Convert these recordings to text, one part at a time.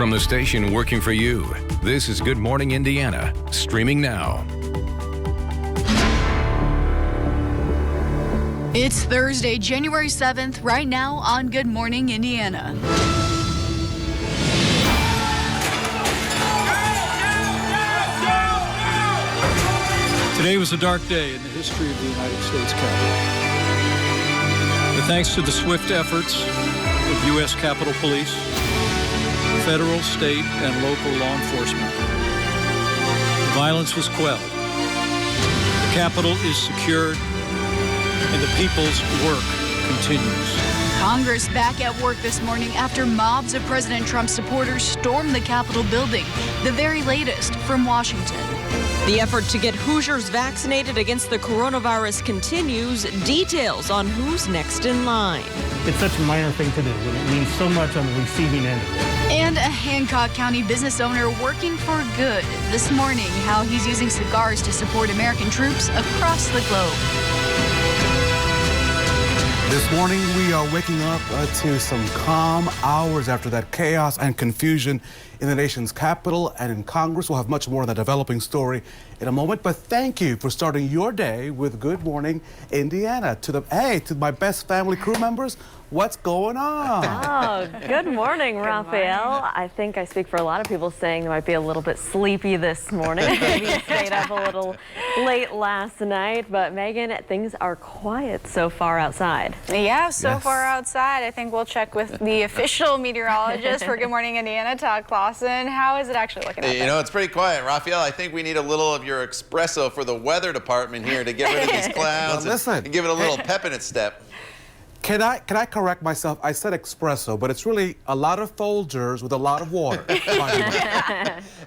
From the station working for you, this is Good Morning Indiana, streaming now. It's Thursday, January 7th, right now on Good Morning Indiana. Today was a dark day in the history of the United States Capitol. But thanks to the swift efforts of U.S. Capitol Police, federal, state, and local law enforcement, the violence was quelled. The Capitol is secured, and the people's work continues. Congress back at work this morning after mobs of President Trump's supporters stormed the Capitol building. The very latest from Washington. The effort to get Hoosiers vaccinated against the coronavirus continues. Details on who's next in line. It's such a minor thing to do, and it means so much on the receiving end of it. And a Hancock County business owner working for good. This morning, how he's using cigars to support American troops across the globe. This morning, we are waking up to some calm hours after that chaos and confusion in the nation's capital and in Congress. We'll have much more on that developing story in a moment. But thank you for starting your day with Good Morning Indiana. To my best family crew members, what's going on? Oh, good morning, Raphael. I think I speak for a lot of people saying they might be a little bit sleepy this morning. Maybe you stayed up a little late last night. But Megan, things are quiet so far outside. Yeah, so far outside. I think we'll check with the official meteorologist for Good Morning Indiana, Todd Clausen. How is it actually looking out there? You know, it's pretty quiet, Raphael. I think we need a little of your espresso for the weather department here to get rid of these clouds and give it a little pep in its step. Can I correct myself? I said espresso, but it's really a lot of Folgers with a lot of water.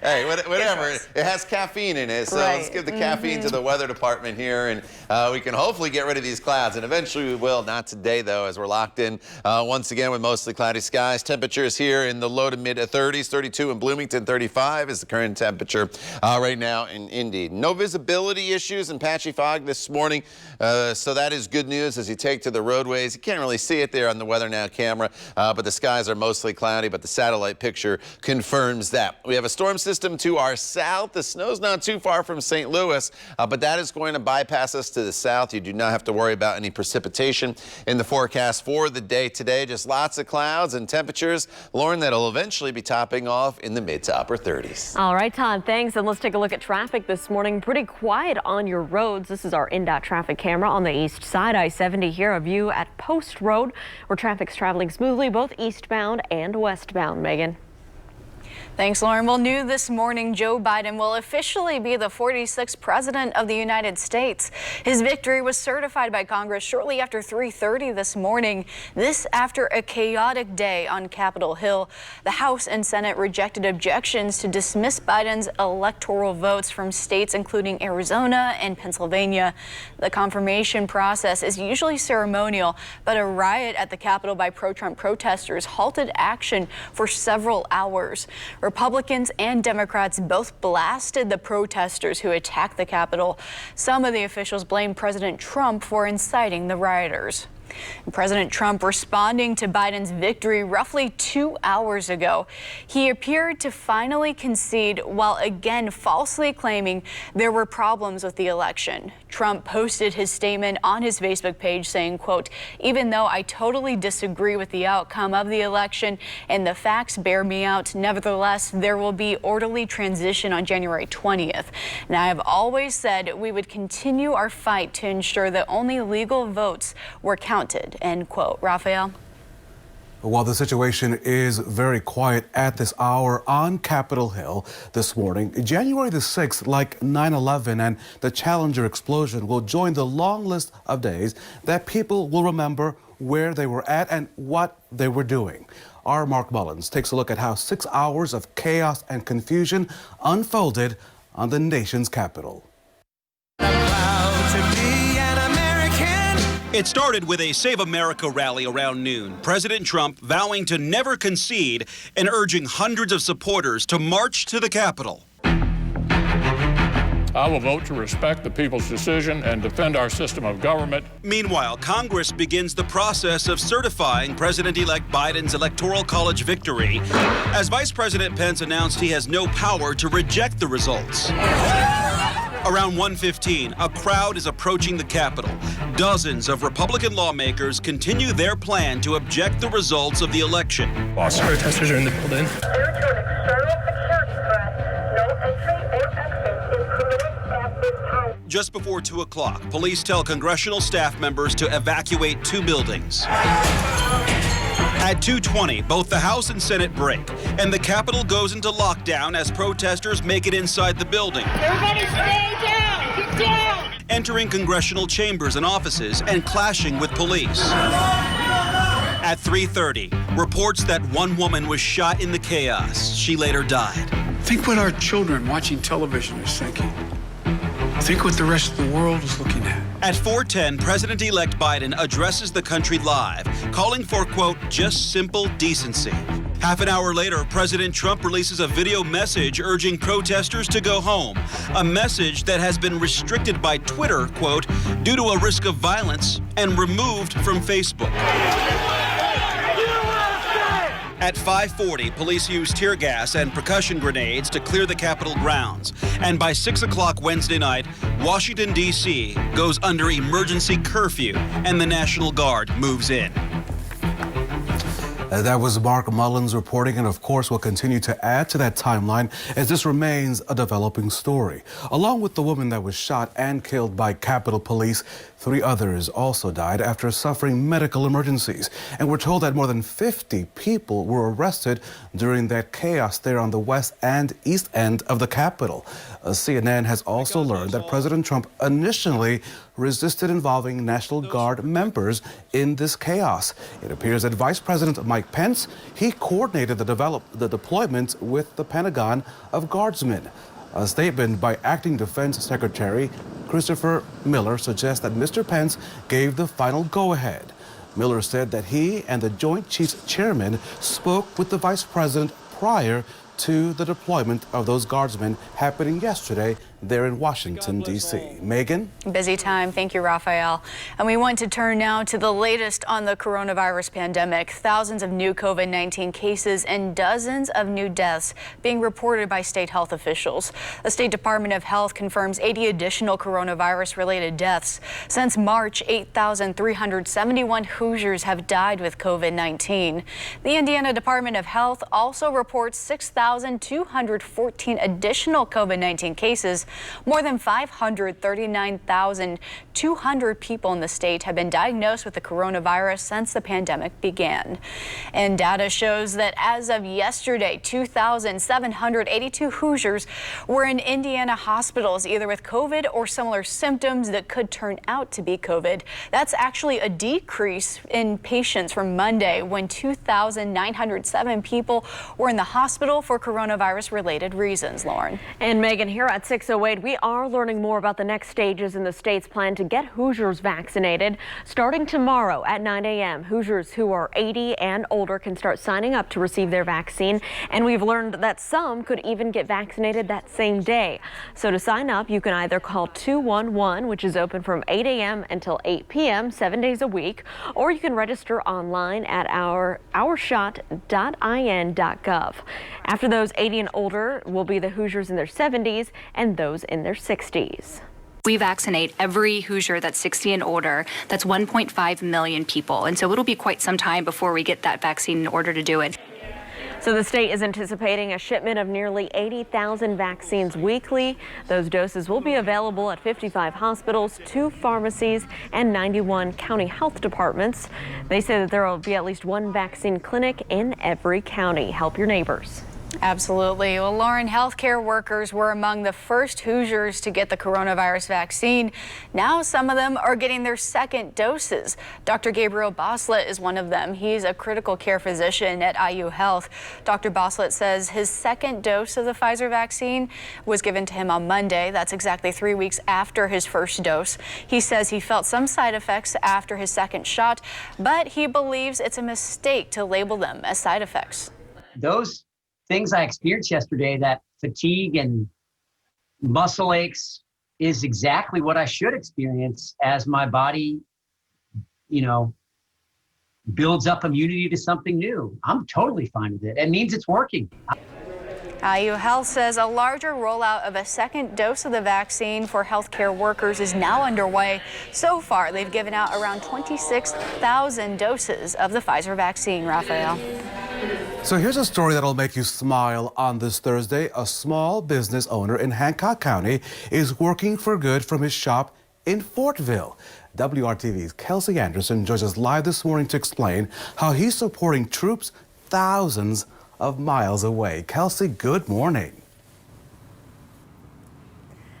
Hey, whatever. It has caffeine in it, so let's give the caffeine to the weather department here, and we can hopefully get rid of these clouds, and eventually we will. Not today, though, as we're locked in once again with mostly cloudy skies. Temperatures here in the low to mid 30s, 32 in Bloomington, 35 is the current temperature right now in Indy. No visibility issues and patchy fog this morning, so that is good news as you take to the roadways. You can't really see it there on the Weather Now camera, but the skies are mostly cloudy, but the satellite picture confirms that. We have a storm system to our south. The snow's not too far from St. Louis, but that is going to bypass us to the south. You do not have to worry about any precipitation in the forecast for the day today. Just lots of clouds and temperatures, Lauren, that'll eventually be topping off in the mid to upper 30s. All right, Todd, thanks. And let's take a look at traffic this morning. Pretty quiet on your roads. This is our INDOT traffic camera on the east side. I-70 here, a view at Post Road, where traffic's traveling smoothly, both eastbound and westbound. Megan. Thanks, Lauren. Well, new this morning, Joe Biden will officially be the 46th president of the United States. His victory was certified by Congress shortly after 3:30 this morning. This after a chaotic day on Capitol Hill. The House and Senate rejected objections to dismiss Biden's electoral votes from states including Arizona and Pennsylvania. The confirmation process is usually ceremonial, but a riot at the Capitol by pro-Trump protesters halted action for several hours. Republicans and Democrats both blasted the protesters who attacked the Capitol. Some of the officials blamed President Trump for inciting the rioters. President Trump responding to Biden's victory roughly 2 hours ago. He appeared to finally concede while again falsely claiming there were problems with the election. Trump posted his statement on his Facebook page saying, quote, "Even though I totally disagree with the outcome of the election and the facts bear me out, nevertheless, there will be orderly transition on January 20th. And I have always said we would continue our fight to ensure that only legal votes were counted." End quote. Raphael. While the situation is very quiet at this hour on Capitol Hill this morning, January the 6th, like 9/11 and the Challenger explosion, will join the long list of days that people will remember where they were at and what they were doing. Our Mark Mullins takes a look at how 6 hours of chaos and confusion unfolded on the nation's capital. It started with a Save America rally around noon. President Trump vowing to never concede and urging hundreds of supporters to march to the Capitol. I will vote to respect the people's decision and defend our system of government. Meanwhile, Congress begins the process of certifying President-elect Biden's Electoral College victory as Vice President Pence announced he has no power to reject the results. Around 1:15, a crowd is approaching the Capitol. Dozens of Republican lawmakers continue their plan to object the results of the election. Lots of protesters are in the building. Due to an external security threat, no entry or exit is permitted at this time. Just before 2 o'clock, police tell congressional staff members to evacuate 2 buildings. At 2:20, both the House and Senate break, and the Capitol goes into lockdown as protesters make it inside the building. Everybody stay down! Get down! Entering congressional chambers and offices and clashing with police. At 3:30, reports that one woman was shot in the chaos. She later died. Think what our children watching television is thinking. Think what the rest of the world is looking at. At 4:10, President-elect Biden addresses the country live, calling for, quote, just simple decency. Half an hour later, President Trump releases a video message urging protesters to go home, a message that has been restricted by Twitter, quote, due to a risk of violence and removed from Facebook. At 5:40, police used tear gas and percussion grenades to clear the Capitol grounds. And by 6 o'clock Wednesday night, Washington, D.C. goes under emergency curfew and the National Guard moves in. That was Mark Mullins reporting, and of course we'll continue to add to that timeline as this remains a developing story. Along with the woman that was shot and killed by Capitol Police, 3 others also died after suffering medical emergencies. And we're told that more than 50 people were arrested during that chaos there on the west and east end of the Capitol. CNN has also learned that President Trump initially resisted involving National Guard members in this chaos. It appears that Vice President Mike Pence, he coordinated the deployment with the Pentagon of Guardsmen. A statement by Acting Defense Secretary Christopher Miller suggests that Mr. Pence gave the final go-ahead. Miller said that he and the Joint Chiefs Chairman spoke with the Vice President prior to the deployment of those guardsmen happening yesterday there in Washington, D.C. Megan? Busy time. Thank you, Raphael. And we want to turn now to the latest on the coronavirus pandemic. Thousands of new COVID-19 cases and dozens of new deaths being reported by state health officials. The State Department of Health confirms 80 additional coronavirus-related deaths. Since March, 8,371 Hoosiers have died with COVID-19. The Indiana Department of Health also reports 6,214 additional COVID-19 cases. More than 539,200 people in the state have been diagnosed with the coronavirus since the pandemic began. And data shows that as of yesterday, 2,782 Hoosiers were in Indiana hospitals, either with COVID or similar symptoms that could turn out to be COVID. That's actually a decrease in patients from Monday, when 2,907 people were in the hospital for coronavirus-related reasons. Lauren. And Megan, here at 6:08, we are learning more about the next stages in the state's plan to get Hoosiers vaccinated. Starting tomorrow at 9 a.m., Hoosiers who are 80 and older can start signing up to receive their vaccine. And we've learned that some could even get vaccinated that same day. So to sign up, you can either call 211, which is open from 8 a.m. until 8 p.m., 7 days a week, or you can register online at ourshot.in.gov. After those 80 and older will be the Hoosiers in their 70s and those in their 60s. We vaccinate every Hoosier that's 60 and older. That's 1.5 million people. And so it'll be quite some time before we get that vaccine in order to do it. So the state is anticipating a shipment of nearly 80,000 vaccines weekly. Those doses will be available at 55 hospitals, 2 pharmacies, and 91 county health departments. They say that there will be at least 1 vaccine clinic in every county. Help your neighbors. Absolutely. Well, Lauren, healthcare workers were among the first Hoosiers to get the coronavirus vaccine. Now some of them are getting their second doses. Dr. Gabriel Boslett is one of them. He's a critical care physician at IU Health. Dr. Boslett says his second dose of the Pfizer vaccine was given to him on Monday. That's exactly 3 weeks after his first dose. He says he felt some side effects after his second shot, but he believes it's a mistake to label them as side effects. Those things I experienced yesterday, that fatigue and muscle aches, is exactly what I should experience as my body, builds up immunity to something new. I'm totally fine with it. It means it's working. IU Health says a larger rollout of a second dose of the vaccine for healthcare workers is now underway. So far, they've given out around 26,000 doses of the Pfizer vaccine, Raphael. So here's a story that'll make you smile on this Thursday. A small business owner in Hancock County is working for good from his shop in Fortville. WRTV's Kelsey Anderson joins us live this morning to explain how he's supporting troops thousands of miles away. Kelsey, good morning.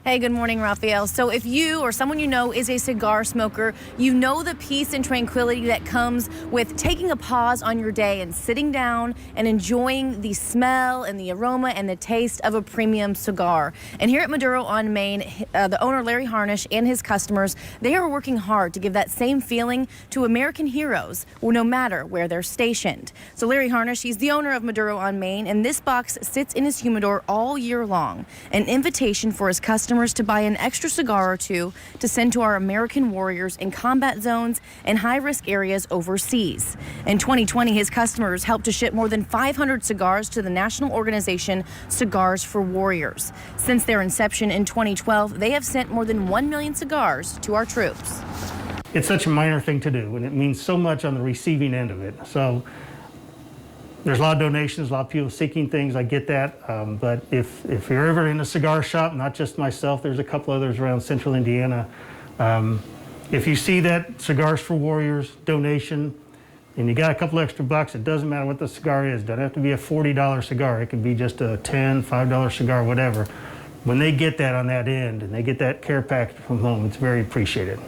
Hey, good morning, Raphael. So if you or someone you know is a cigar smoker, you know the peace and tranquility that comes with taking a pause on your day and sitting down and enjoying the smell and the aroma and the taste of a premium cigar. And here at Maduro on Main, the owner, Larry Harnish, and his customers, they are working hard to give that same feeling to American heroes, no matter where they're stationed. So Larry Harnish, he's the owner of Maduro on Main, and this box sits in his humidor all year long, an invitation for his customers to buy an extra cigar or two to send to our American warriors in combat zones and high-risk areas overseas. In 2020, his customers helped to ship more than 500 cigars to the national organization Cigars for Warriors. Since their inception in 2012, they have sent more than 1 million cigars to our troops. It's such a minor thing to do, and it means so much on the receiving end of it. So there's a lot of donations, a lot of people seeking things. I get that. But if you're ever in a cigar shop, not just myself, there's a couple others around central Indiana. If you see that Cigars for Warriors donation and you got a couple extra bucks, it doesn't matter what the cigar is. It doesn't have to be a $40 cigar. It can be just a $10, $5 cigar, whatever. When they get that on that end and they get that care package from home, it's very appreciated.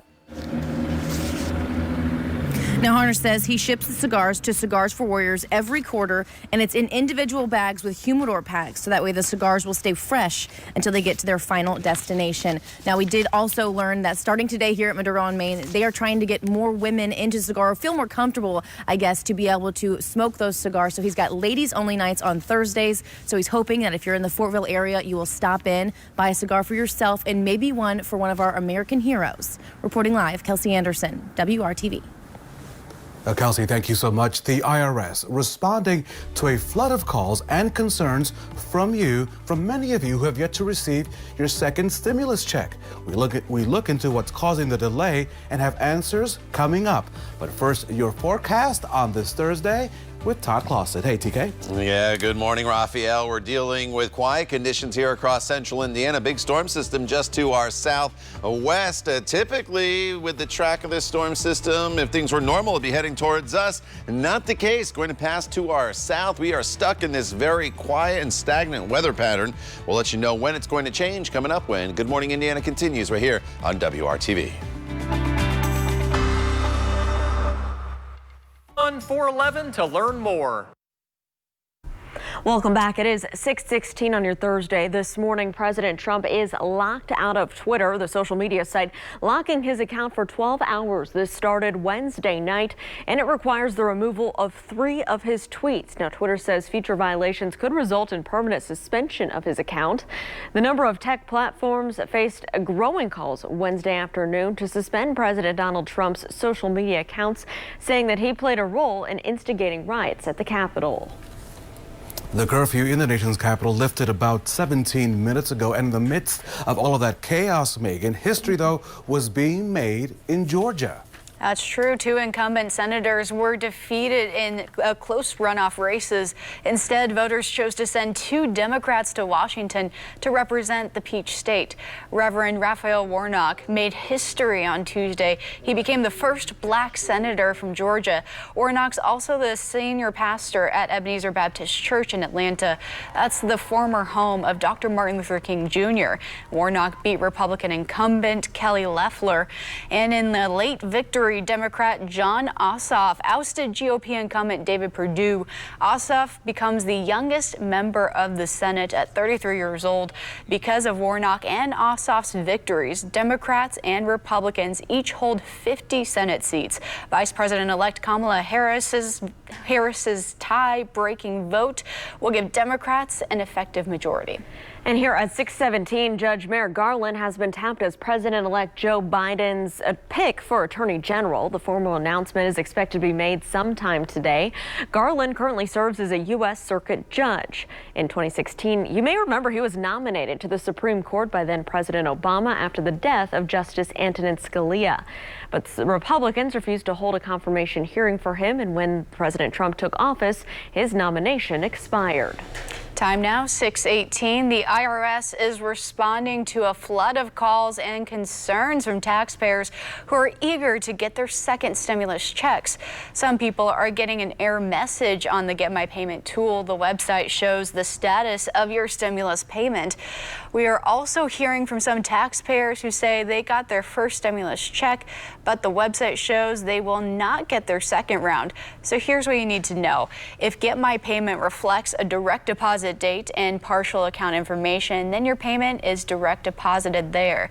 Now, Harnish says he ships the cigars to Cigars for Warriors every quarter, and it's in individual bags with humidor packs, so that way the cigars will stay fresh until they get to their final destination. Now, we did also learn that starting today here at Maduro on Main, they are trying to get more women into cigar, or feel more comfortable, I guess, to be able to smoke those cigars. So he's got ladies-only nights on Thursdays, so he's hoping that if you're in the Fortville area, you will stop in, buy a cigar for yourself, and maybe one for one of our American heroes. Reporting live, Kelsey Anderson, WRTV. Kelsey, thank you so much. The IRS responding to a flood of calls and concerns from many of you who have yet to receive your second stimulus check. We look into what's causing the delay and have answers coming up. But first, your forecast on this Thursday with Todd Clausen. Hey, TK. Yeah, good morning, Raphael. We're dealing with quiet conditions here across central Indiana. Big storm system just to our southwest. Typically, with the track of this storm system, if things were normal, it'd be heading towards us. Not the case. Going to pass to our south. We are stuck in this very quiet and stagnant weather pattern. We'll let you know when it's going to change coming up when Good Morning Indiana continues right here on WRTV. 411 to learn more. Welcome back. It is 6:16 on your Thursday. This morning, President Trump is locked out of Twitter, the social media site, locking his account for 12 hours. This started Wednesday night, and it requires the removal of 3 of his tweets. Now, Twitter says future violations could result in permanent suspension of his account. The number of tech platforms faced growing calls Wednesday afternoon to suspend President Donald Trump's social media accounts, saying that he played a role in instigating riots at the Capitol. The curfew in the nation's capital lifted about 17 minutes ago, and in the midst of all of that chaos, Megan, history, though, was being made in Georgia. That's true. 2 incumbent senators were defeated in close runoff races. Instead, voters chose to send 2 Democrats to Washington to represent the Peach State. Reverend Raphael Warnock made history on Tuesday. He became the first black senator from Georgia. Warnock's also the senior pastor at Ebenezer Baptist Church in Atlanta. That's the former home of Dr. Martin Luther King Jr. Warnock beat Republican incumbent Kelly Loeffler, and in the late victory, Democrat John Ossoff ousted GOP incumbent David Perdue. Ossoff becomes the youngest member of the Senate at 33 years old. Because of Warnock and Ossoff's victories, Democrats and Republicans each hold 50 Senate seats. Vice President-elect Kamala Harris's tie-breaking vote will give Democrats an effective majority. And here at 6:17, Judge Merrick Garland has been tapped as President-elect Joe Biden's pick for Attorney General. The formal announcement is expected to be made sometime today. Garland currently serves as a U.S. Circuit Judge. In 2016, you may remember he was nominated to the Supreme Court by then President Obama after the death of Justice Antonin Scalia. But Republicans refused to hold a confirmation hearing for him, and when President Trump took office, his nomination expired. Time now, 6:18. The IRS is responding to a flood of calls and concerns from taxpayers who are eager to get their second stimulus checks. Some people are getting an error message on the Get My Payment tool. The website shows the status of your stimulus payment. We are also hearing from some taxpayers who say they got their first stimulus check, but the website shows they will not get their second round. So here's what you need to know. If Get My Payment reflects a direct deposit date and partial account information, then your payment is direct deposited there.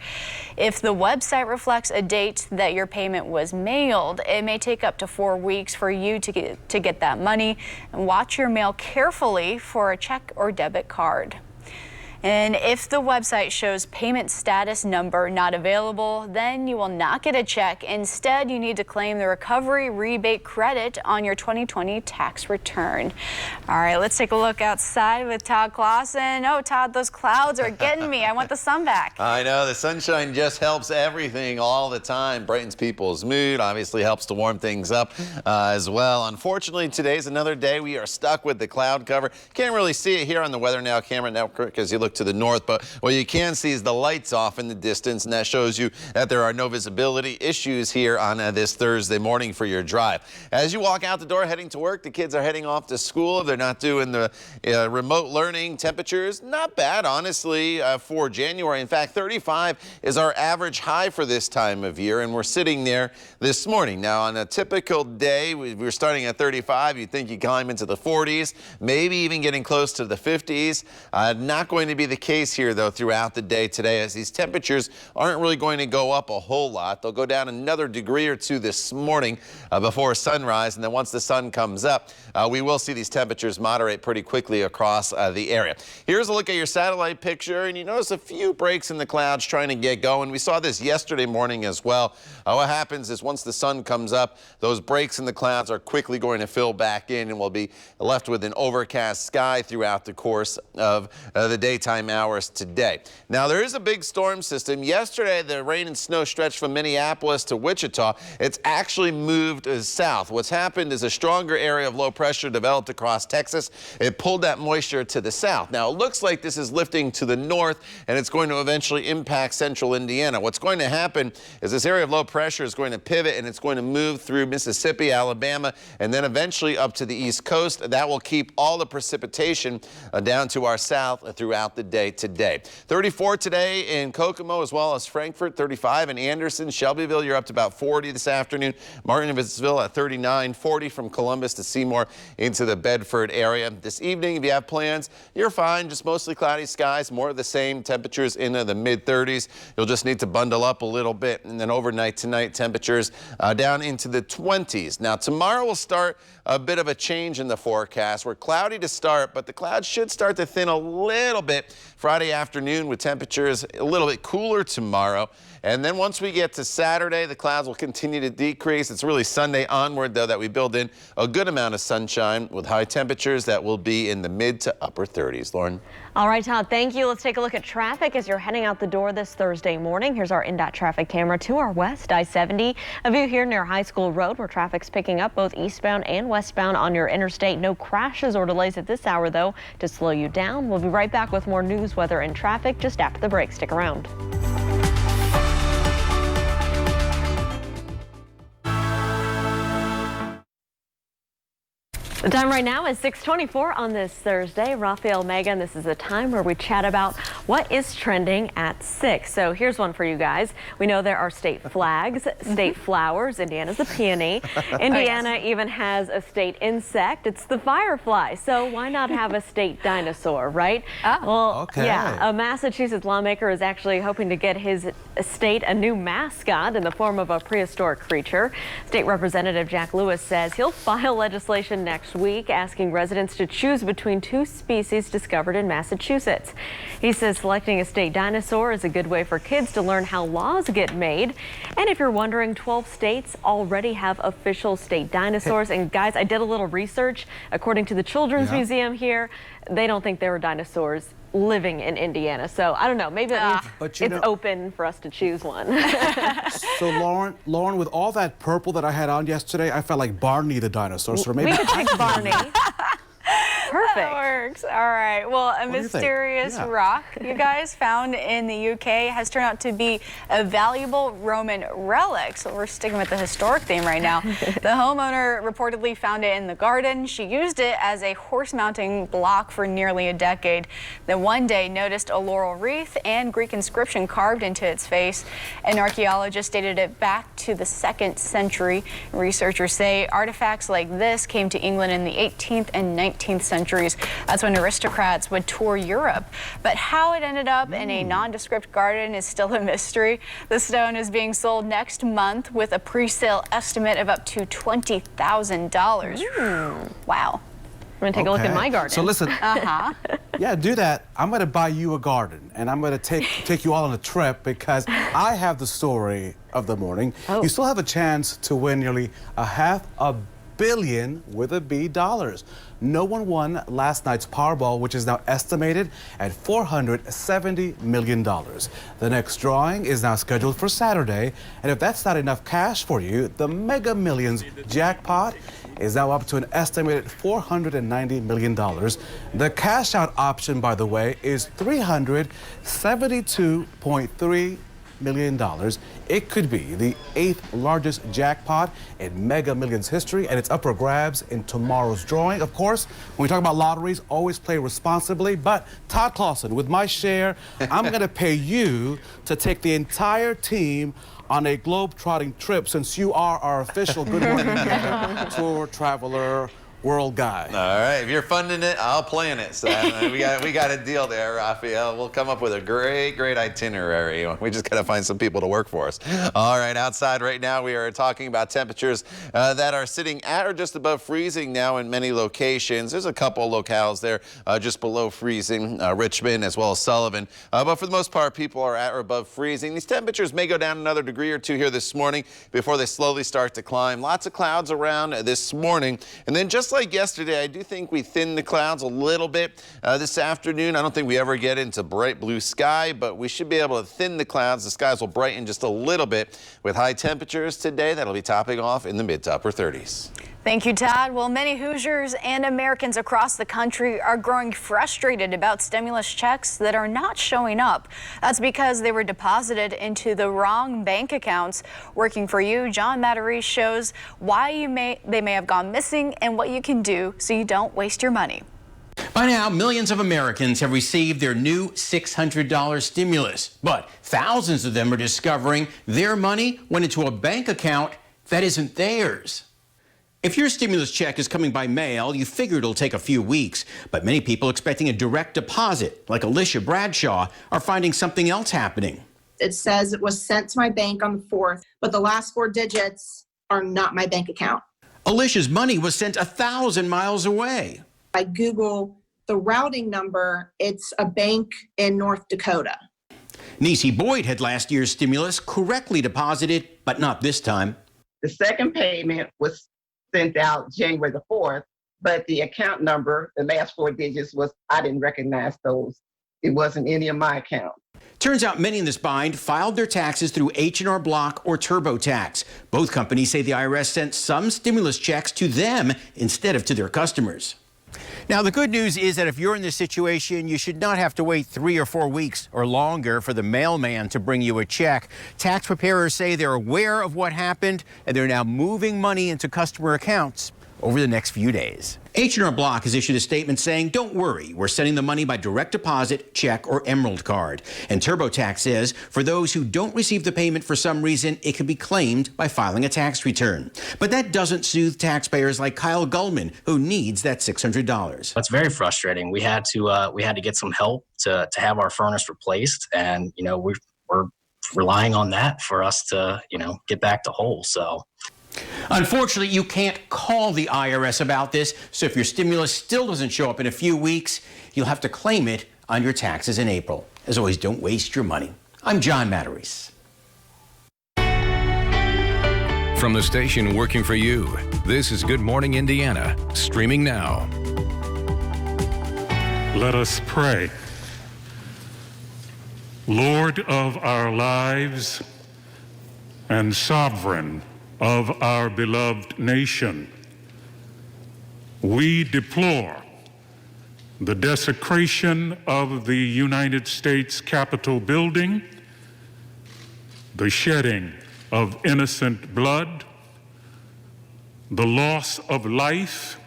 If the website reflects a date that your payment was mailed, it may take up to 4 weeks for you to get that money. And watch your mail carefully for a check or debit card. And if the website shows payment status number not available, then you will not get a check. Instead, you need to claim the recovery rebate credit on your 2020 tax return. All right, let's take a look outside with Todd Clausen. Oh, Todd, those clouds are getting me. I want the sun back. I know, the sunshine just helps everything all the time. Brightens people's mood, obviously helps to warm things up as well. Unfortunately, today's another day we are stuck with the cloud cover. Can't really see it here on the Weather Now camera network because you look to the north, but what you can see is the lights off in the distance, and that shows you that there are no visibility issues here on this Thursday morning for your drive. As you walk out the door heading to work, the kids are heading off to school. They're not doing the remote learning. Temperatures not bad, honestly, for January. In fact, 35 is our average high for this time of year, and we're sitting there this morning. Now, on a typical day, we're starting at 35. You'd think you climb into the 40s, maybe even getting close to the 50s. Not going to be the case here, though, throughout the day today, as these temperatures aren't really going to go up a whole lot. They'll go down another degree or two this morning before sunrise, and then once the sun comes up, we will see these temperatures moderate pretty quickly across the area. Here's a look at your satellite picture, and you notice a few breaks in the clouds trying to get going. We saw this yesterday morning as well. What happens is once the sun comes up, those breaks in the clouds are quickly going to fill back in, and we'll be left with an overcast sky throughout the course of the daytime hours today. Now, there is a big storm system. Yesterday, the rain and snow stretched from Minneapolis to Wichita. It's actually moved south. What's happened is a stronger area of low pressure developed across Texas. It pulled that moisture to the south. Now, it looks like this is lifting to the north, and it's going to eventually impact central Indiana. What's going to happen is this area of low pressure is going to pivot, and it's going to move through Mississippi, Alabama, and then eventually up to the east coast. That will keep all the precipitation down to our south throughout the day today. 34 today in Kokomo as well as Frankfort, 35 in Anderson. Shelbyville, you're up to about 40 this afternoon. Martinsville at 39, 40 from Columbus to Seymour into the Bedford area. This evening, if you have plans, you're fine. Just mostly cloudy skies, more of the same. Temperatures into the mid-30s. You'll just need to bundle up a little bit. And then overnight tonight, temperatures down into the 20s. Now, tomorrow will start a bit of a change in the forecast. We're cloudy to start, but the clouds should start to thin a little bit Friday afternoon with temperatures a little bit cooler tomorrow. And then once we get to Saturday, the clouds will continue to decrease. It's really Sunday onward, though, that we build in a good amount of sunshine with high temperatures that will be in the mid to upper 30s. Lauren. All right, Todd, thank you. Let's take a look at traffic as you're heading out the door this Thursday morning. Here's our INDOT traffic camera to our west, I-70. A view here near High School Road where traffic's picking up both eastbound and westbound on your interstate. No crashes or delays at this hour, though, to slow you down. We'll be right back with more news, weather, and traffic just after the break. Stick around. The time right now is 6:24 on this Thursday. Raphael, Megan, this is the time where we chat about what is trending at 6. So here's one for you guys. We know there are state flags, state flowers. Indiana's the peony. Indiana even has a state insect. It's the firefly. So why not have a state dinosaur, right? Well, yeah, a Massachusetts lawmaker is actually hoping to get his state a new mascot in the form of a prehistoric creature. State Representative Jack Lewis says he'll file legislation next week, asking residents to choose between 2 species discovered in Massachusetts. He says selecting a state dinosaur is a good way for kids to learn how laws get made. And if you're wondering, 12 states already have official state dinosaurs. And guys, I did a little research. According to the Children's Museum here, they don't think there were dinosaurs living in Indiana. So I don't know, maybe that means it's open for us to choose one. So Lauren, with all that purple that I had on yesterday, I felt like Barney the dinosaur. So maybe we could pick Barney. Perfect. That works. All right. Well, a mysterious rock you guys found in the UK has turned out to be a valuable Roman relic. So we're sticking with the historic theme right now. The homeowner reportedly found it in the garden. She used it as a horse mounting block for nearly a decade. Then one day noticed a laurel wreath and Greek inscription carved into its face. An archaeologist dated it back to the 2nd century. Researchers say artifacts like this came to England in the 18th and 19th centuries. That's when aristocrats would tour Europe. But how it ended up in a nondescript garden is still a mystery. The stone is being sold next month with a pre-sale estimate of up to $20,000. Wow. I'm going to take a look at my garden. So listen, yeah, do that. I'm going to buy you a garden, and I'm going to take you all on a trip because I have the story of the morning. You still have a chance to win nearly $500 million with a B dollars. No one won last night's Powerball, which is now estimated at $470 million. The next drawing is now scheduled for Saturday, and if that's not enough cash for you, the Mega Millions jackpot is now up to an estimated $490 million. The cash out option, by the way, is $372.3 million. It could be the 8th largest jackpot in Mega Millions history, and it's up for grabs in tomorrow's drawing. Of course, when we talk about lotteries, always play responsibly, but Todd Clausen, with my share, I'm going to pay you to take the entire team on a globe-trotting trip, since you are our official Good Morning Indiana tour traveler world guy. All right, if you're funding it, I'll plan it. So we got a deal there, Raphael. We'll come up with a great itinerary. We just got to find some people to work for us. All right, outside right now, we are talking about temperatures that are sitting at or just above freezing now in many locations. There's a couple locales there just below freezing, Richmond as well as Sullivan. But for the most part, people are at or above freezing. These temperatures may go down another degree or two here this morning before they slowly start to climb. Lots of clouds around this morning. And then just like yesterday, I do think we thinned the clouds a little bit this afternoon. I don't think we ever get into bright blue sky, but we should be able to thin the clouds. The skies will brighten just a little bit with high temperatures today. That'll be topping off in the mid to upper 30s. Thank you, Todd. Well, many Hoosiers and Americans across the country are growing frustrated about stimulus checks that are not showing up. That's because they were deposited into the wrong bank accounts. Working for you, John Matarese shows why they may have gone missing and what you can do so you don't waste your money. By now, millions of Americans have received their new $600 stimulus, but thousands of them are discovering their money went into a bank account that isn't theirs. If your stimulus check is coming by mail, you figure it'll take a few weeks, but many people expecting a direct deposit, like Alicia Bradshaw, are finding something else happening. It says it was sent to my bank on the 4th, but the last 4 digits are not my bank account. Alicia's money was sent 1,000 miles away. I Google the routing number, it's a bank in North Dakota. Niecy Boyd had last year's stimulus correctly deposited, but not this time. The second payment was sent out January the 4th, but the account number, the last 4 digits I didn't recognize those. It wasn't any of my account. Turns out many in this bind filed their taxes through H&R Block or TurboTax. Both companies say the IRS sent some stimulus checks to them instead of to their customers. Now, the good news is that if you're in this situation, you should not have to wait 3 or 4 weeks or longer for the mailman to bring you a check. Tax preparers say they're aware of what happened, and they're now moving money into customer accounts over the next few days. H&R Block has issued a statement saying, don't worry, we're sending the money by direct deposit, check, or Emerald card. And TurboTax says for those who don't receive the payment for some reason, it can be claimed by filing a tax return. But that doesn't soothe taxpayers like Kyle Gullman, who needs that $600. That's very frustrating. We had to get some help to have our furnace replaced, and we're relying on that for us to get back to whole. So. Unfortunately, you can't call the IRS about this, so if your stimulus still doesn't show up in a few weeks, you'll have to claim it on your taxes in April. As always, don't waste your money. I'm John Matarese. From the station working for you, this is Good Morning Indiana, streaming now. Let us pray. Lord of our lives and sovereign of our beloved nation, we deplore the desecration of the United States Capitol building, the shedding of innocent blood, the loss of life,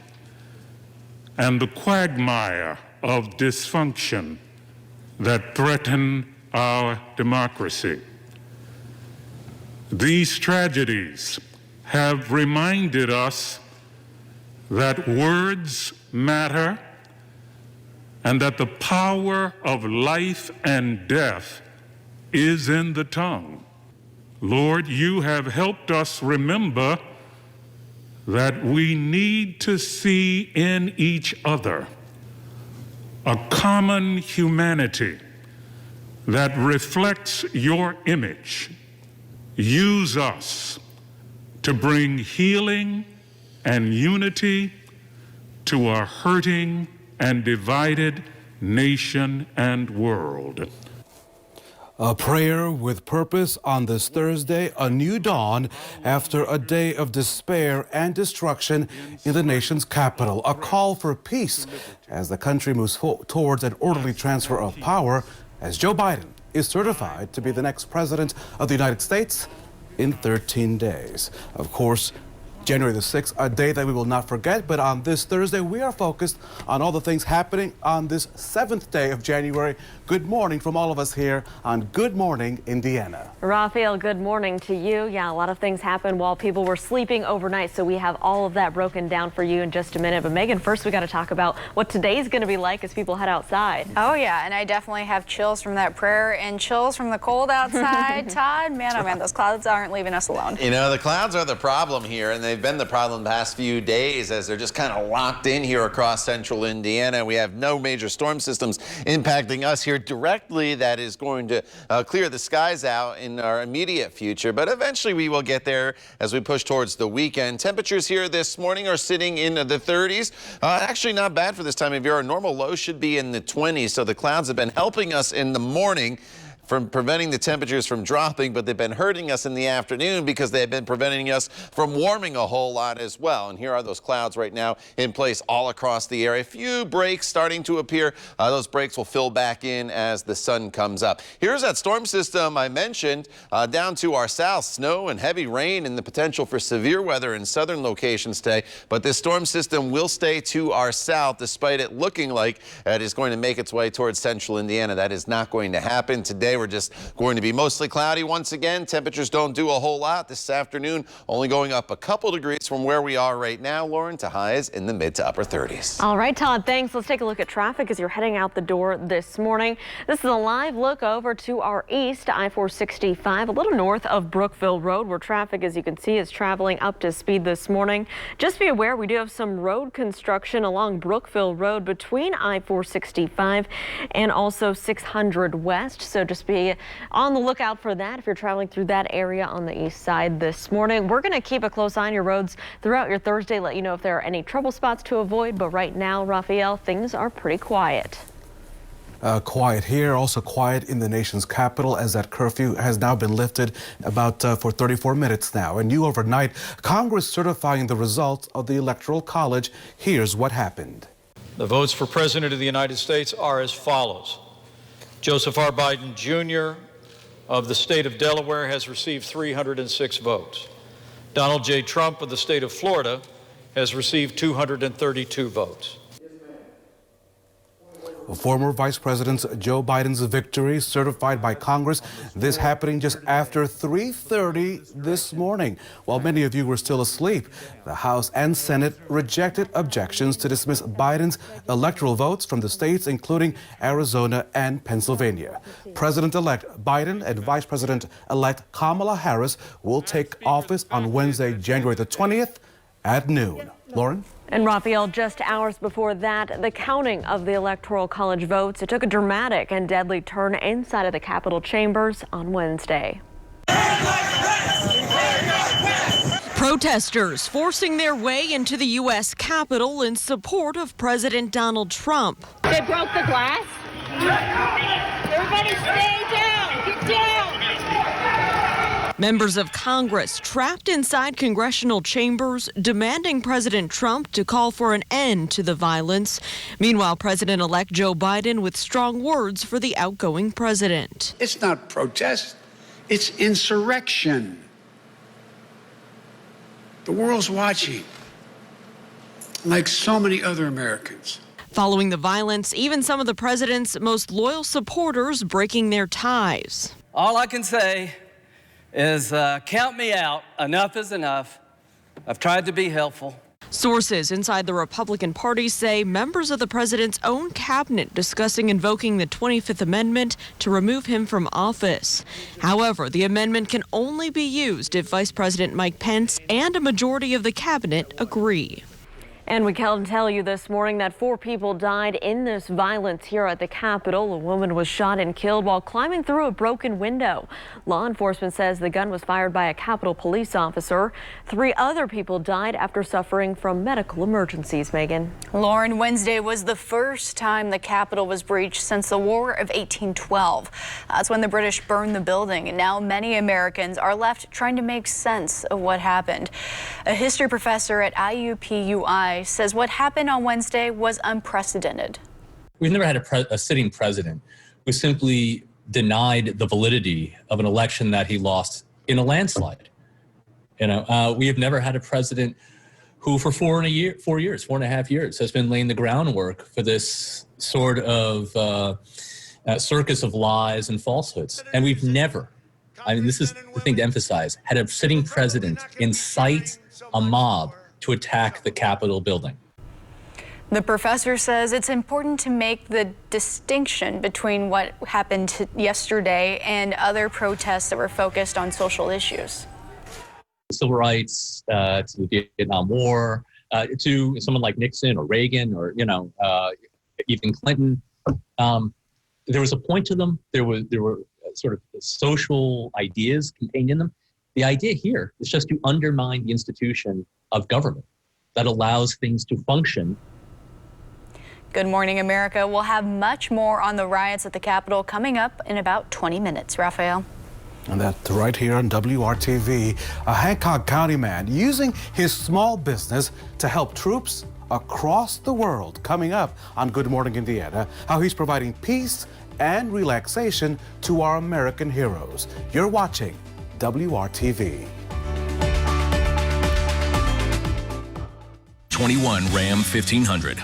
and the quagmire of dysfunction that threaten our democracy. These tragedies have reminded us that words matter and that the power of life and death is in the tongue. Lord, you have helped us remember that we need to see in each other a common humanity that reflects your image. Use us to bring healing and unity to a hurting and divided nation and world. A prayer with purpose on this Thursday, a new dawn after a day of despair and destruction in the nation's capital. A call for peace as the country moves towards an orderly transfer of power as Joe Biden is certified to be the next president of the United States in 13 days. Of course, January the 6th, a day that we will not forget, but on this Thursday, we are focused on all the things happening on this 7th day of January. Good morning from all of us here on Good Morning Indiana. Raphael, good morning to you. Yeah, a lot of things happened while people were sleeping overnight, so we have all of that broken down for you in just a minute. But Megan, first we got to talk about what today's going to be like as people head outside. Oh yeah, and I definitely have chills from that prayer and chills from the cold outside. Todd, man, oh man, those clouds aren't leaving us alone. You know, the clouds are the problem here, and they've been the problem the past few days as they're just kind of locked in here across central Indiana. We have no major storm systems impacting us here directly that is going to clear the skies out in our immediate future, but eventually we will get there as we push towards the weekend. Temperatures here this morning are sitting in the 30s. Actually not bad for this time of year. Our normal low should be in the 20s, so the clouds have been helping us in the morning from preventing the temperatures from dropping, but they've been hurting us in the afternoon because they've been preventing us from warming a whole lot as well. And here are those clouds right now in place all across the area. A few breaks starting to appear. Those breaks will fill back in as the sun comes up. Here's that storm system I mentioned down to our south. Snow and heavy rain and the potential for severe weather in southern locations today. But this storm system will stay to our south despite it looking like it is going to make its way towards central Indiana. That is not going to happen today. We're just going to be mostly cloudy once again. Temperatures don't do a whole lot this afternoon, only going up a couple degrees from where we are right now, Lauren, to highs in the mid to upper 30s. All right, Todd, thanks. Let's take a look at traffic as you're heading out the door this morning. This is a live look over to our east, I-465, a little north of Brookville Road, where traffic, as you can see, is traveling up to speed this morning. Just be aware we do have some road construction along Brookville Road between I-465 and also 600 West, so just be on the lookout for that if you're traveling through that area on the east side this morning. We're going to keep a close eye on your roads throughout your Thursday, let you know if there are any trouble spots to avoid. But right now, Raphael, things are pretty quiet. Quiet here, also quiet in the nation's capital as that curfew has now been lifted about for 34 minutes now. And new overnight, Congress certifying the results of the Electoral College. Here's what happened. The votes for President of the United States are as follows. Joseph R. Biden, Jr. of the state of Delaware has received 306 votes. Donald J. Trump of the state of Florida has received 232 votes. Former Vice President Joe Biden's victory certified by Congress. This happening just after 3:30 this morning. While many of you were still asleep, the House and Senate rejected objections to dismiss Biden's electoral votes from the states, including Arizona and Pennsylvania. President-elect Biden and Vice President-elect Kamala Harris will take office on Wednesday, January the 20th at noon. Lauren? And Raphael, just hours before that, the counting of the Electoral College votes, it took a dramatic and deadly turn inside of the Capitol chambers on Wednesday. Protesters forcing their way into the U.S. Capitol in support of President Donald Trump. They broke the glass. Everybody stay down. Get down. Members of Congress trapped inside congressional chambers demanding President Trump to call for an end to the violence. Meanwhile, President-elect Joe Biden with strong words for the outgoing president. It's not protest, it's insurrection. The world's watching, like so many other Americans. Following the violence, even some of the president's most loyal supporters breaking their ties. All I can say is count me out. Enough is enough. I've tried to be helpful. Sources inside the Republican Party say members of the president's own cabinet discussing invoking the 25th Amendment to remove him from office. However, the amendment can only be used if Vice President Mike Pence and a majority of the cabinet agree. And we can tell you this morning that 4 people died in this violence here at the Capitol. A woman was shot and killed while climbing through a broken window. Law enforcement says the gun was fired by a Capitol police officer. 3 other people died after suffering from medical emergencies, Megan. Lauren, Wednesday was the first time the Capitol was breached since the War of 1812. That's when the British burned the building, and now many Americans are left trying to make sense of what happened. A history professor at IUPUI says what happened on Wednesday was unprecedented. We've never had a sitting president who simply denied the validity of an election that he lost in a landslide. We have never had a president who for 4.5 years, has been laying the groundwork for this sort of circus of lies and falsehoods. And we've never, this is the thing to emphasize, had a sitting president incite a mob to attack the Capitol building. The professor says it's important to make the distinction between what happened yesterday and other protests that were focused on social issues. Civil rights, to the Vietnam War, to someone like Nixon or Reagan or, even Clinton. There was a point to them. There were sort of social ideas contained in them. The idea here is just to undermine the institution of government that allows things to function. Good morning, America. We'll have much more on the riots at the Capitol coming up in about 20 minutes. Raphael. And that's right here on WRTV. A Hancock County man using his small business to help troops across the world. Coming up on Good Morning Indiana, how he's providing peace and relaxation to our American heroes. You're watching WRTV. 21 Ram 1500.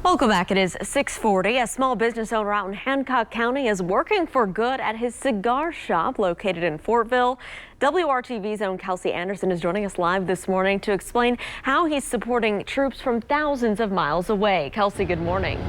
Welcome back. It is 6:40. A small business owner out in Hancock County is working for good at his cigar shop located in Fortville. WRTV's own Kelsey Anderson is joining us live this morning to explain how he's supporting troops from thousands of miles away. Kelsey, good morning.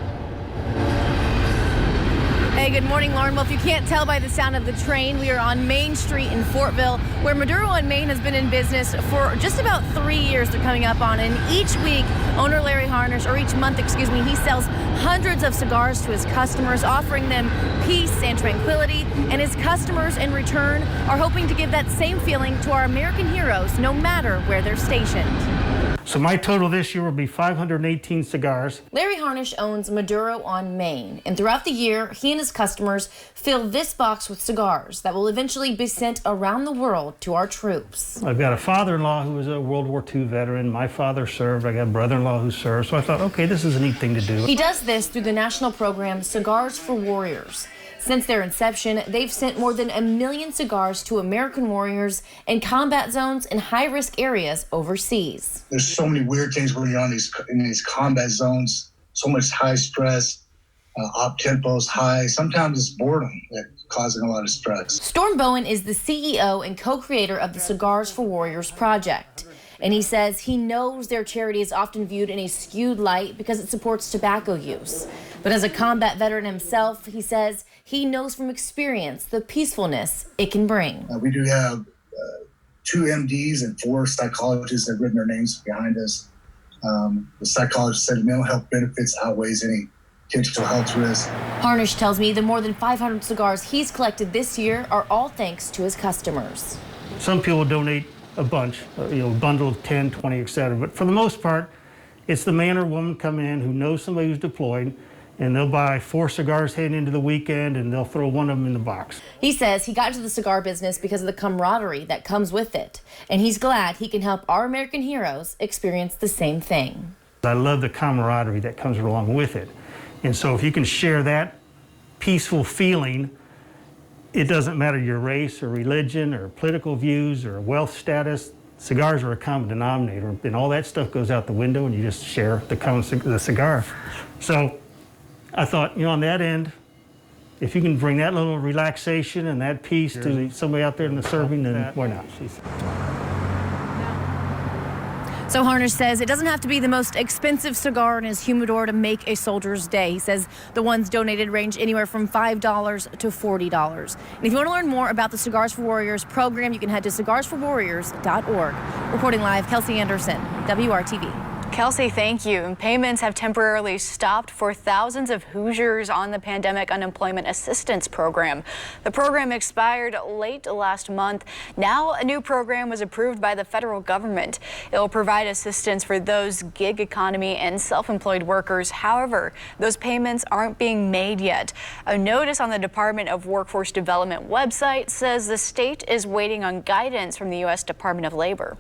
Hey, good morning, Lauren. Well, if you can't tell by the sound of the train, we are on Main Street in Fortville, where Maduro and Main has been in business for just about 3 years. They're coming up on, and each week, owner Larry Harnish, or each month, he sells hundreds of cigars to his customers, offering them peace and tranquility. And his customers, in return, are hoping to give that same feeling to our American heroes, no matter where they're stationed. So my total this year will be 518 cigars. Larry Harnish owns Maduro on Main, and throughout the year, he and his customers fill this box with cigars that will eventually be sent around the world to our troops. I've got a father-in-law who was a World War II veteran. My father served. I got a brother-in-law who served. So I thought, okay, this is a neat thing to do. He does this through the national program Cigars for Warriors. Since their inception, they've sent more than 1 million cigars to American warriors in combat zones and high-risk areas overseas. There's so many weird things going on in these combat zones. so much high stress, op tempo's high. Sometimes it's boredom that's causing a lot of stress. Storm Bowen is the CEO and co-creator of the Cigars for Warriors project. And he says he knows their charity is often viewed in a skewed light because it supports tobacco use. But as a combat veteran himself, he says he knows from experience the peacefulness it can bring. We do have 2 MDs and 4 psychologists that have written their names behind us. The psychologist said mental health benefits outweighs any potential health risk. Harnish tells me the more than 500 cigars he's collected this year are all thanks to his customers. Some people donate a bunch, a bundle of 10, 20, etc. But for the most part, it's the man or woman coming in who knows somebody who's deployed, and they'll buy 4 cigars heading into the weekend, and they'll throw one of them in the box. He says he got into the cigar business because of the camaraderie that comes with it, and he's glad he can help our American heroes experience the same thing. I love the camaraderie that comes along with it. And so if you can share that peaceful feeling, it doesn't matter your race or religion or political views or wealth status, cigars are a common denominator, and all that stuff goes out the window and you just share the cigar. So I thought, on that end, if you can bring that little relaxation and that peace to somebody out there in the serving, then why not? So Harnish says it doesn't have to be the most expensive cigar in his humidor to make a soldier's day. He says the ones donated range anywhere from $5 to $40. And if you want to learn more about the Cigars for Warriors program, you can head to cigarsforwarriors.org. Reporting live, Kelsey Anderson, WRTV. Kelsey, thank you. And payments have temporarily stopped for thousands of Hoosiers on the Pandemic Unemployment Assistance Program. The program expired late last month. Now a new program was approved by the federal government. It will provide assistance for those gig economy and self-employed workers. However, those payments aren't being made yet. A notice on the Department of Workforce Development website says the state is waiting on guidance from the U.S. Department of Labor.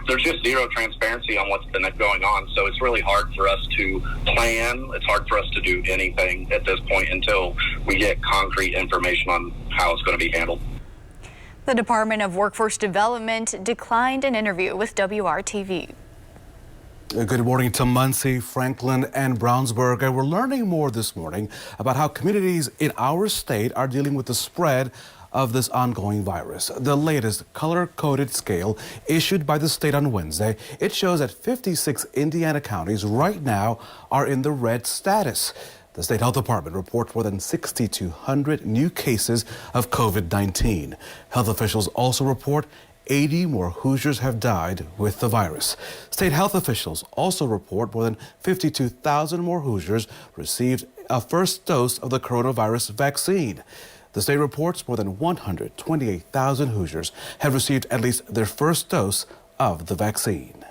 There's just zero transparency on what's been going on, so it's really hard for us to plan. It's hard for us to do anything at this point until we get concrete information on how it's going to be handled. The Department of Workforce Development declined an interview with WRTV. Good morning to Muncie, Franklin, and Brownsburg. And we're learning more this morning about how communities in our state are dealing with the spread of this ongoing virus. The latest color-coded scale issued by the state on Wednesday, it shows that 56 Indiana counties right now are in the red status. The state health department reports more than 6,200 new cases of COVID-19. Health officials also report 80 more Hoosiers have died with the virus. State health officials also report more than 52,000 more Hoosiers received a first dose of the coronavirus vaccine. The state reports more than 128,000 Hoosiers have received at least their first dose of the vaccine.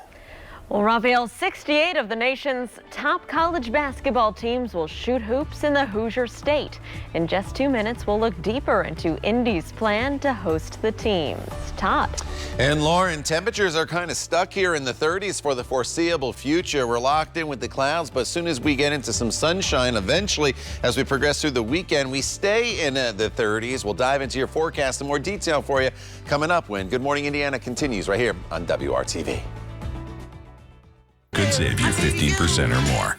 Well, Raphael, 68 of the nation's top college basketball teams will shoot hoops in the Hoosier State. In just 2 minutes, we'll look deeper into Indy's plan to host the teams. Todd. And Lauren, temperatures are kind of stuck here in the 30s for the foreseeable future. We're locked in with the clouds, but as soon as we get into some sunshine, eventually, as we progress through the weekend, we stay in the 30s. We'll dive into your forecast in more detail for you coming up when Good Morning Indiana continues right here on WRTV. Could save you 15% or more.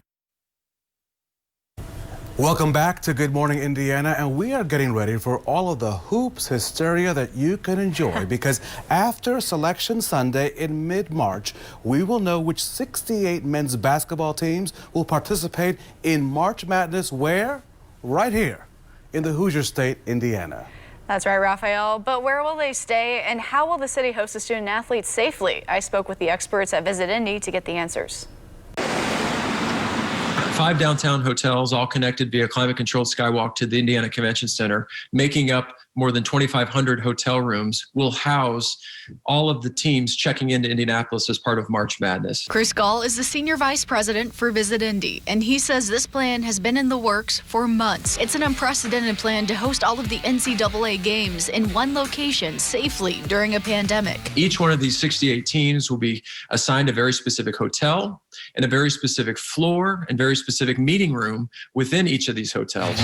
Welcome back to Good Morning Indiana, and we are getting ready for all of the hoops hysteria that you can enjoy because after Selection Sunday in mid-March, we will know which 68 men's basketball teams will participate in March Madness where? Right here in the Hoosier State, Indiana. That's right, Raphael. But where will they stay and how will the city host the student athletes safely? I spoke with the experts at Visit Indy to get the answers. 5 downtown hotels, all connected via climate-controlled skywalk to the Indiana Convention Center, making up more than 2,500 hotel rooms, will house all of the teams checking into Indianapolis as part of March Madness. Chris Gall is the Senior Vice President for Visit Indy, and he says this plan has been in the works for months. It's an unprecedented plan to host all of the NCAA games in one location safely during a pandemic. Each one of these 68 teams will be assigned a very specific hotel and a very specific floor and very specific meeting room within each of these hotels.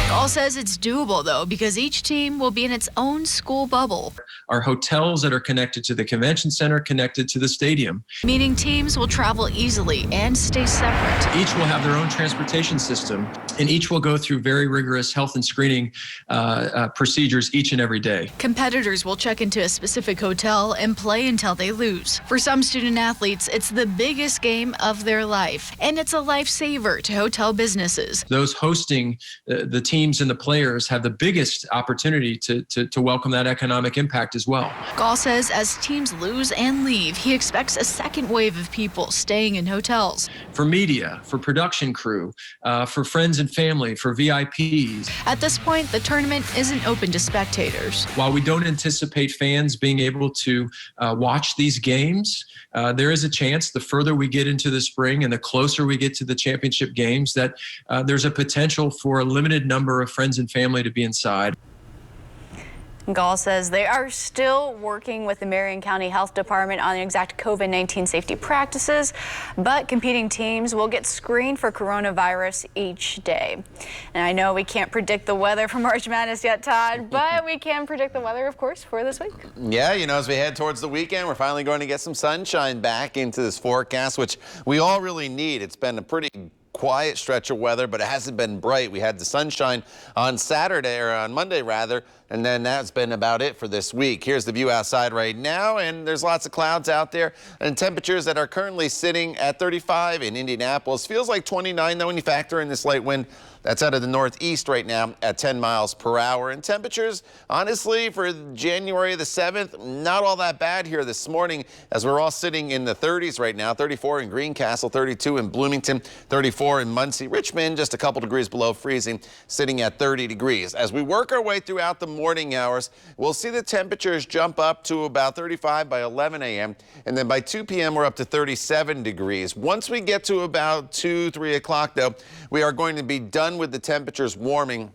Gall says it's doable, though, because each team will be in its own school bubble. Our hotels that are connected to the convention center, connected to the stadium. Meaning teams will travel easily and stay separate. Each will have their own transportation system, and each will go through very rigorous health and screening procedures each and every day. Competitors will check into a specific hotel and play until they lose. For some student athletes, it's the biggest game of their life, and it's a lifesaver to hotel businesses. Those hosting the teams and the players have the biggest opportunity to welcome that economic impact as well. Gall says as teams lose and leave, he expects a second wave of people staying in hotels. For media, for production crew, for friends and family, for VIPs. At this point, the tournament isn't open to spectators. While we don't anticipate fans being able to watch these games, there is a chance the further we get into the spring and the closer we get to the championship games that there's a potential for a limited number of friends and family to be inside. Gall says they are still working with the Marion County Health Department on the exact COVID-19 safety practices, but competing teams will get screened for coronavirus each day. And I know we can't predict the weather for March Madness yet, Todd, but we can predict the weather, of course, for this week. Yeah, you know, as we head towards the weekend, we're finally going to get some sunshine back into this forecast, which we all really need. It's been a pretty quiet stretch of weather, but it hasn't been bright. We had the sunshine on Saturday, or on Monday rather, and then that's been about it for this week. Here's the view outside right now, and there's lots of clouds out there, and temperatures that are currently sitting at 35 in Indianapolis. Feels like 29 though when you factor in this light wind that's out of the northeast right now at 10 miles per hour. And temperatures, honestly, for January the 7th, not all that bad here this morning, as we're all sitting in the 30s right now. 34 in Greencastle, 32 in Bloomington, 34 in Muncie. Richmond, just a couple degrees below freezing, sitting at 30 degrees. As we work our way throughout the morning hours, we'll see the temperatures jump up to about 35 by 11 a.m. And then by 2 p.m., we're up to 37 degrees. Once we get to about 2, 3 o'clock, though, we are going to be done with the temperatures warming,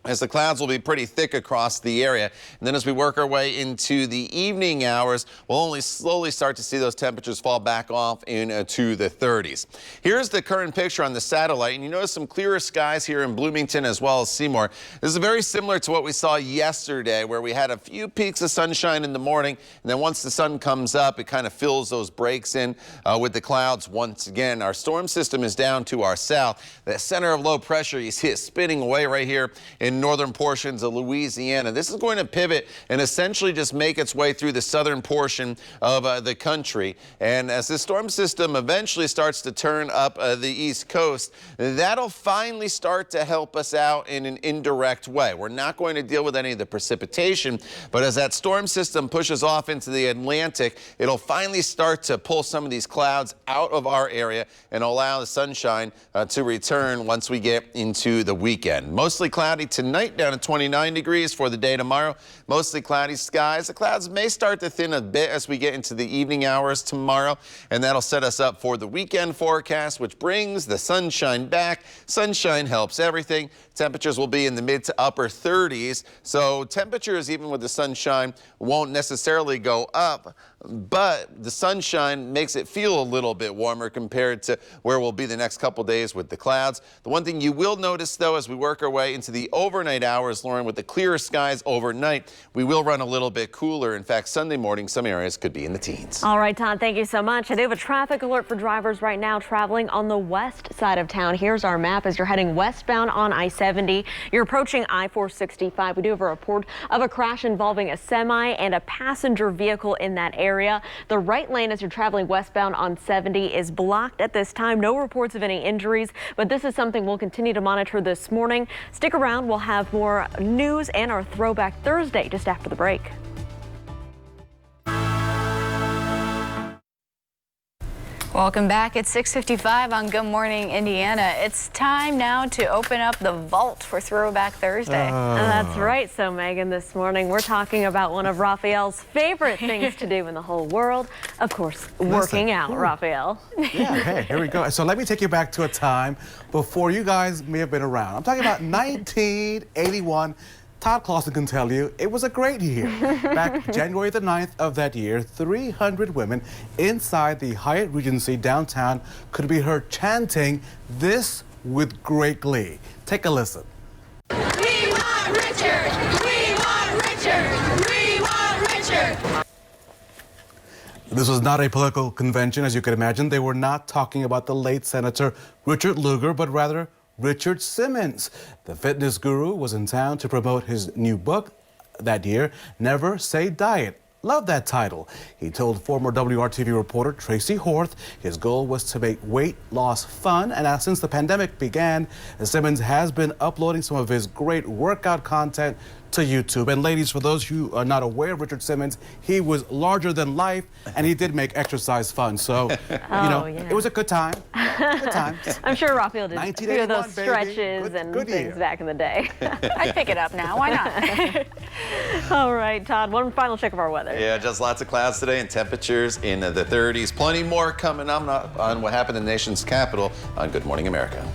as the clouds will be pretty thick across the area. And then as we work our way into the evening hours, we'll only slowly start to see those temperatures fall back off into the 30s. Here's the current picture on the satellite, and you notice some clearer skies here in Bloomington as well as Seymour. This is very similar to what we saw yesterday, where we had a few peaks of sunshine in the morning, and then once the sun comes up, it kind of fills those breaks in with the clouds once again. Our storm system is down to our south. The center of low pressure, you see it spinning away right here in northern portions of Louisiana. This is going to pivot and essentially just make its way through the southern portion of the country. And as the storm system eventually starts to turn up the east coast, that'll finally start to help us out in an indirect way. We're not going to deal with any of the precipitation, but as that storm system pushes off into the Atlantic, it'll finally start to pull some of these clouds out of our area and allow the sunshine to return once we get into the weekend. Mostly cloudy tonight, down to 29 degrees for the day tomorrow. Mostly cloudy skies. The clouds may start to thin a bit as we get into the evening hours tomorrow, and that'll set us up for the weekend forecast, which brings the sunshine back. Sunshine helps everything. Temperatures will be in the mid to upper 30s, so temperatures, even with the sunshine, won't necessarily go up, but the sunshine makes it feel a little bit warmer compared to where we'll be the next couple days with the clouds. The one thing you will notice, though, as we work our way into the overnight hours, Lauren, with the clearer skies overnight, we will run a little bit cooler. In fact, Sunday morning, some areas could be in the teens. All right, Todd, thank you so much. I do have a traffic alert for drivers right now traveling on the west side of town. Here's our map as you're heading westbound on I-70. You're approaching I-465. We do have a report of a crash involving a semi and a passenger vehicle in that area. The right lane as you're traveling westbound on 70 is blocked at this time. No reports of any injuries, but this is something we'll continue to monitor this morning. Stick around. We'll have more news and our Throwback Thursday just after the break. Welcome back. It's 6:55 on Good Morning Indiana. It's time now to open up the vault for Throwback Thursday. That's right. So, Megan, this morning we're talking about one of Raphael's favorite things to do in the whole world. Of course, working out, Raphael. Yeah, okay, here we go. So let me take you back to a time before you guys may have been around. I'm talking about 1981. Todd Clausen can tell you it was a great year. Back January the 9th of that year, 300 women inside the Hyatt Regency downtown could be heard chanting this with great glee. Take a listen. This was not a political convention, as you can imagine. They were not talking about the late Senator Richard Lugar, but rather Richard Simmons. The fitness guru was in town to promote his new book that year, Never Say Diet. Love that title. He told former WRTV reporter Tracy Horth his goal was to make weight loss fun, and since the pandemic began, Simmons has been uploading some of his great workout content to YouTube. And ladies, for those who are not aware of Richard Simmons, he was larger than life, and he did make exercise fun. So, it was a good time. Good time. I'm sure Raphael did a few of those stretches and things back in the day. I'd pick it up now. Why not? All right, Todd, one final check of our weather. Yeah, just lots of clouds today and temperatures in the 30s. Plenty more coming up on what happened in the nation's capital on Good Morning America.